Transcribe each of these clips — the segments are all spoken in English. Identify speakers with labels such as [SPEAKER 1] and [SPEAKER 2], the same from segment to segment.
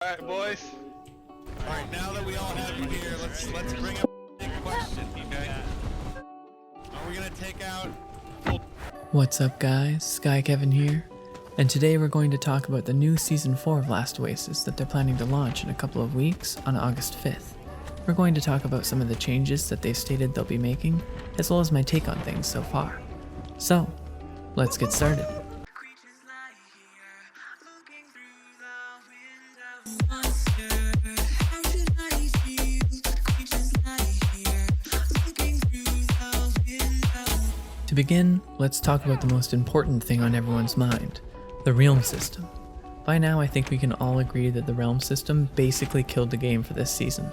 [SPEAKER 1] Alright, boys.
[SPEAKER 2] Alright, now that we all have you here, let's bring up a big question, okay? Are we gonna take out full...
[SPEAKER 3] What's up guys, SkyKevin here, and today we're going to talk about the new Season 4 of Last Oasis that they're planning to launch in a couple of weeks on August 5th. We're going to talk about some of the changes that they've stated they'll be making, as well as my take on things so far. So, let's get started. To begin, let's talk about the most important thing on everyone's mind, the realm system. By now I think we can all agree that the realm system basically killed the game for this season.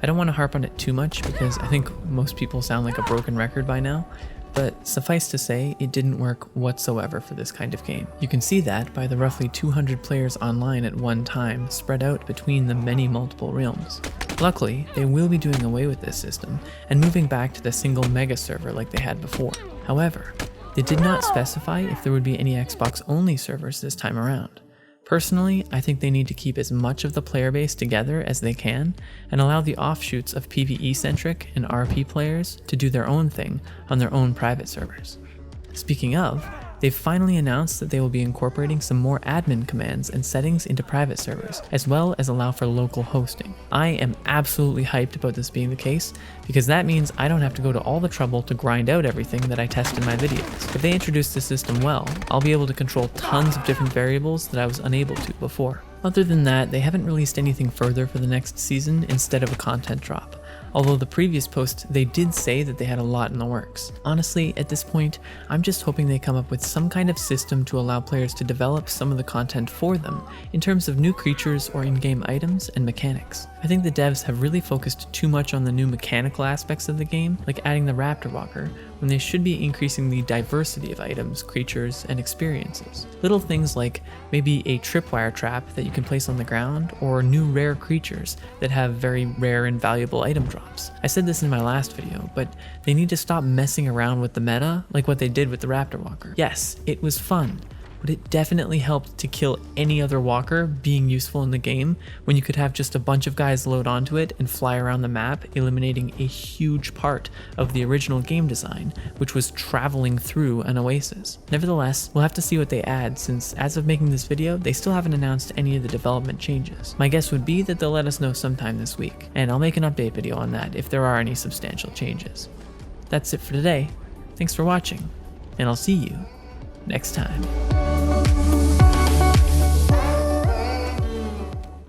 [SPEAKER 3] I don't want to harp on it too much because I think most people sound like a broken record by now, but suffice to say, it didn't work whatsoever for this kind of game. You can see that by the roughly 200 players online at one time spread out between the many multiple realms. Luckily, they will be doing away with this system and moving back to the single mega server like they had before. However, they did not specify if there would be any Xbox only servers this time around. Personally, I think they need to keep as much of the player base together as they can and allow the offshoots of PvE-centric and RP players to do their own thing on their own private servers. Speaking of, they've finally announced that they will be incorporating some more admin commands and settings into private servers, as well as allow for local hosting. I am absolutely hyped about this being the case, because that means I don't have to go to all the trouble to grind out everything that I test in my videos. If they introduce the system well, I'll be able to control tons of different variables that I was unable to before. Other than that, they haven't released anything further for the next season instead of a content drop. Although the previous post, they did say that they had a lot in the works. Honestly, at this point, I'm just hoping they come up with some kind of system to allow players to develop some of the content for them in terms of new creatures or in-game items and mechanics. I think the devs have really focused too much on the new mechanical aspects of the game, like adding the Raptor Walker, when they should be increasing the diversity of items, creatures, and experiences. Little things like maybe a tripwire trap that you can place on the ground, or new rare creatures that have very rare and valuable item drops. I said this in my last video, but they need to stop messing around with the meta like what they did with the Raptor Walker. Yes, it was fun, but it definitely helped to kill any other walker being useful in the game when you could have just a bunch of guys load onto it and fly around the map, eliminating a huge part of the original game design, which was traveling through an oasis. Nevertheless, we'll have to see what they add, since as of making this video, they still haven't announced any of the development changes. My guess would be that they'll let us know sometime this week, and I'll make an update video on that if there are any substantial changes. That's it for today. Thanks for watching, and I'll see you next time.